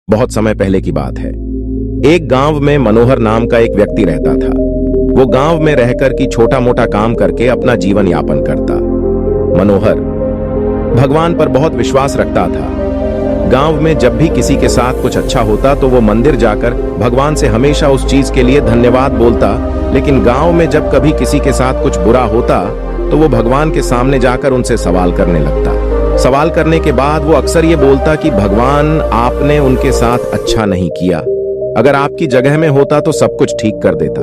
बहुत समय पहले की बात है। एक गांव में मनोहर नाम का एक व्यक्ति रहता था। वो गांव में रहकर की छोटा मोटा काम करके अपना जीवन यापन करता। मनोहर भगवान पर बहुत विश्वास रखता था। गांव में जब भी किसी के साथ कुछ अच्छा होता तो वो मंदिर जाकर भगवान से हमेशा उस चीज के लिए धन्यवाद बोलता। लेकिन गांव में जब कभी किसी के साथ कुछ बुरा होता तो वो भगवान के सामने जाकर उनसे सवाल करने लगता। सवाल करने के बाद वो अक्सर ये बोलता कि भगवान, आपने उनके साथ अच्छा नहीं किया। अगर आपकी जगह में होता तो सब कुछ ठीक कर देता।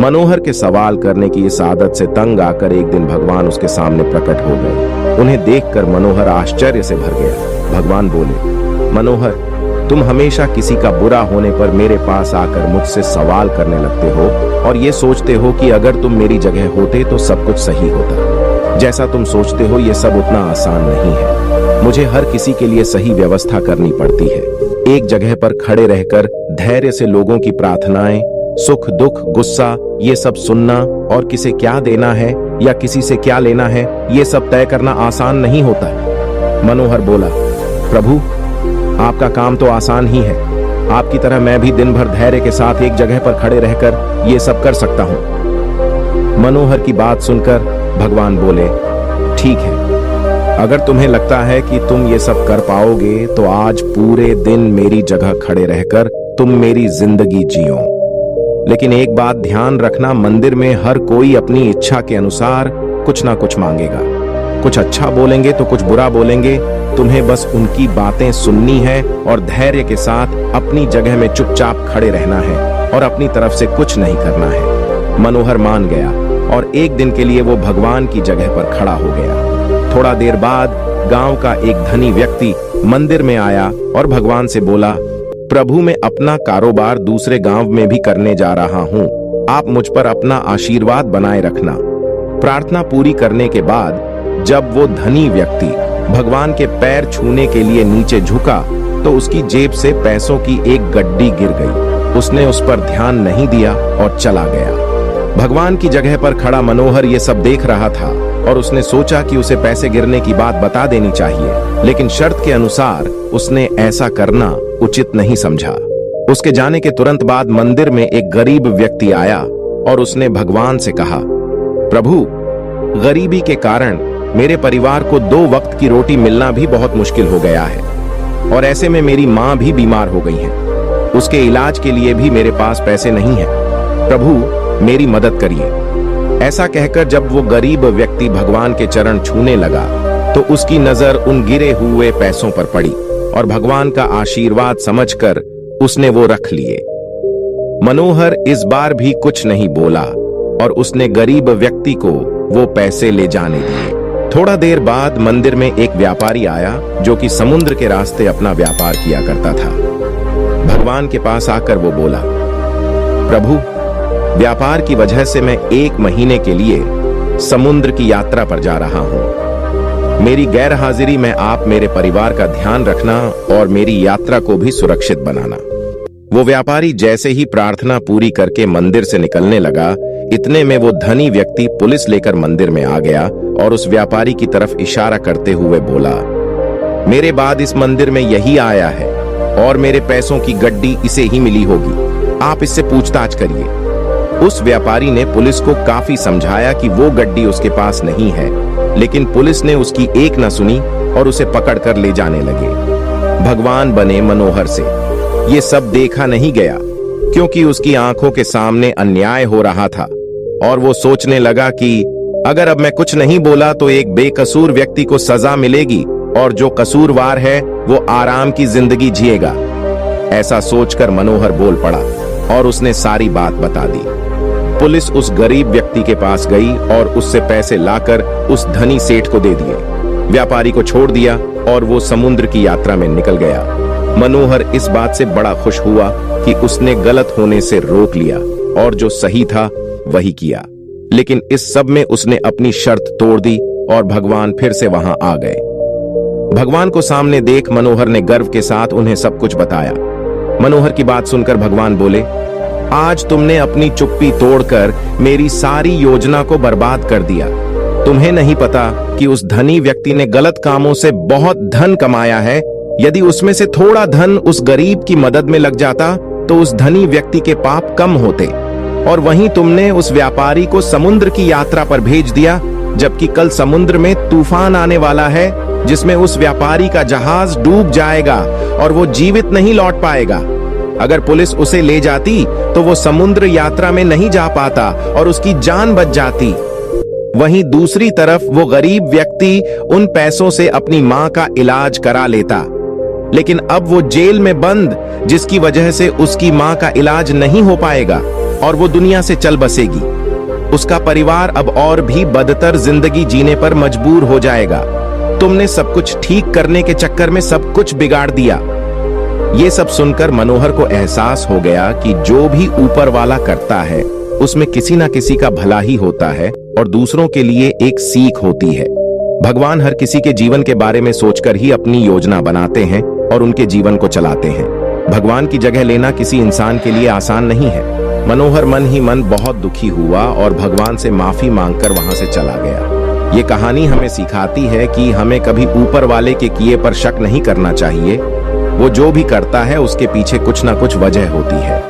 मनोहर के सवाल करने की इस आदत से तंग आकर एक दिन भगवान उसके सामने प्रकट हो गए। उन्हें देखकर मनोहर आश्चर्य से भर गया। भगवान बोले, मनोहर, तुम हमेशा किसी का बुरा होने पर मेरे पास आकर मुझसे सवाल करने लगते हो और ये सोचते हो कि अगर तुम मेरी जगह होते तो सब कुछ सही होता। जैसा तुम सोचते हो ये सब उतना आसान नहीं है। मुझे हर किसी के लिए सही व्यवस्था करनी पड़ती है। एक जगह पर खड़े रहकर धैर्य से लोगों की प्रार्थनाएं, सुख दुख गुस्सा ये सब सुनना और किसे क्या देना है या किसी से क्या लेना है ये सब तय करना आसान नहीं होता। मनोहर बोला, प्रभु, आपका काम तो आसान ही है। आपकी तरह मैं भी दिन भर धैर्य के साथ एक जगह पर खड़े रहकर ये सब कर सकता हूँ। मनोहर की बात सुनकर भगवान बोले, ठीक है, अगर तुम्हें लगता है कि तुम ये सब कर पाओगे तो आज पूरे दिन मेरी जगह खड़े रहकर तुम मेरी जिंदगी जियो। लेकिन एक बात ध्यान रखना, मंदिर में हर कोई अपनी इच्छा के अनुसार कुछ ना कुछ मांगेगा। कुछ अच्छा बोलेंगे तो कुछ बुरा बोलेंगे। तुम्हें बस उनकी बातें सुननी है और धैर्य के साथ अपनी जगह में चुपचाप खड़े रहना है और अपनी तरफ से कुछ नहीं करना है। मनोहर मान गया और एक दिन के लिए वो भगवान की जगह पर खड़ा हो गया। थोड़ा देर बाद गांव का एक धनी व्यक्ति मंदिर में आया और भगवान से बोला, प्रभु, मैं अपना कारोबार दूसरे गांव में भी करने जा रहा हूं। आप मुझ पर अपना आशीर्वाद बनाए रखना। प्रार्थना पूरी करने के बाद जब वो धनी व्यक्ति भगवान के पैर छूने के लिए नीचे झुका तो उसकी जेब से पैसों की एक गड्डी गिर गई। उसने उस पर ध्यान नहीं दिया और चला गया। भगवान की जगह पर खड़ा मनोहर ये सब देख रहा था और उसने सोचा कि उसे पैसे गिरने की बात बता देनी चाहिए, लेकिन शर्त के अनुसार उसने ऐसा करना उचित नहीं समझा। उसके जाने के तुरंत बाद मंदिर में एक गरीब व्यक्ति आया और उसने भगवान से कहा, प्रभु, गरीबी के कारण मेरे परिवार को 2 वक्त की रोटी मिलना भी बहुत मुश्किल हो गया है और ऐसे में मेरी माँ भी बीमार हो गई है। उसके इलाज के लिए भी मेरे पास पैसे नहीं है। प्रभु, मेरी मदद करिए। ऐसा कहकर जब वो गरीब व्यक्ति भगवान के चरण छूने लगा तो उसकी नजर उन गिरे हुए पैसों पर पड़ी और भगवान का आशीर्वाद समझकर उसने वो रख लिए। मनोहर इस बार भी कुछ नहीं बोला और उसने गरीब व्यक्ति को वो पैसे ले जाने दिए। थोड़ा देर बाद मंदिर में एक व्यापारी आया जो कि समुद्र के रास्ते अपना व्यापार किया करता था। भगवान के पास आकर वो बोला, प्रभु, व्यापार की वजह से मैं 1 महीने के लिए समुद्र की यात्रा पर जा रहा हूं। मेरी गैर हाजिरी में आप मेरे परिवार का ध्यान रखना और मेरी यात्रा को भी सुरक्षित बनाना। वो व्यापारी जैसे ही प्रार्थना पूरी करके मंदिर से निकलने लगा, इतने में वो धनी व्यक्ति पुलिस लेकर मंदिर में आ गया और उस व्यापारी की तरफ इशारा करते हुए बोला, मेरे बाद इस मंदिर में यही आया है और मेरे पैसों की गड्डी इसे ही मिली होगी। आप इससे पूछताछ करिए। उस व्यापारी ने पुलिस को काफी समझाया कि वो गड्डी उसके पास नहीं है, लेकिन पुलिस ने उसकी एक न सुनी और उसे पकड़कर ले जाने लगे। भगवान बने मनोहर से ये सब देखा नहीं गया क्योंकि उसकी आंखों के सामने अन्याय हो रहा था और वो सोचने लगा कि अगर अब मैं कुछ नहीं बोला तो एक बेकसूर व्यक्ति को सजा मिलेगी और जो कसूरवार है वो आराम की जिंदगी जिएगा। ऐसा सोचकर मनोहर बोल पड़ा और उसने सारी बात बता दी। पुलिस उस गरीब व्यक्ति के पास गई और उससे पैसे लाकर उस धनी सेठ को दे दिए। व्यापारी को छोड़ दिया और वो समुद्र की यात्रा में निकल गया। मनोहर इस बात से बड़ा खुश हुआ कि उसने गलत होने से रोक लिया और जो सही था वही किया। लेकिन इस सब में उसने अपनी शर्त तोड़ दी और भगवान फिर से वहां आ गए। भगवान को सामने देख मनोहर ने गर्व के साथ उन्हें सब कुछ बताया। मनोहर की बात सुनकर भगवान बोले, आज तुमने अपनी चुप्पी तोड़कर मेरी सारी योजना को बर्बाद कर दिया। तुम्हें नहीं पता कि उस धनी व्यक्ति ने गलत कामों से बहुत धन कमाया है। यदि उसमें से थोड़ा धन उस गरीब की मदद में लग जाता तो उस धनी व्यक्ति के पाप कम होते। और वहीं तुमने उस व्यापारी को समुद्र की यात्रा पर भेज दिया, जबकि कल समुद्र में तूफान आने वाला है जिसमें उस व्यापारी का जहाज डूब जाएगा और वो जीवित नहीं लौट पाएगा। अगर पुलिस उसे ले जाती तो वो समुद्र यात्रा में नहीं जा पाता और उसकी जान बच जाती। वहीं दूसरी तरफ वो गरीब व्यक्ति उन पैसों से अपनी मां का इलाज करा लेता, लेकिन अब वो जेल में बंद, जिसकी वजह से उसकी मां का इलाज नहीं हो पाएगा और वो दुनिया से चल बसेगी। उसका परिवार अब और भी बदतर जिंदगी जीने पर मजबूर हो जाएगा। तुमने सब कुछ ठीक करने के चक्कर में सब कुछ बिगाड़ दिया। ये सब सुनकर मनोहर को एहसास हो गया कि जो भी ऊपर वाला करता है उसमें किसी ना किसी का भला ही होता है और दूसरों के लिए एक सीख होती है। भगवान हर किसी के जीवन के बारे में सोचकर ही अपनी योजना बनाते हैं और उनके जीवन को चलाते हैं। भगवान की जगह लेना किसी इंसान के लिए आसान नहीं है। मनोहर मन ही मन बहुत दुखी हुआ और भगवान से माफी मांगकर वहां से चला गया। ये कहानी हमें सिखाती है कि हमें कभी ऊपर वाले के किए पर शक नहीं करना चाहिए। वो जो भी करता है उसके पीछे कुछ ना कुछ वजह होती है।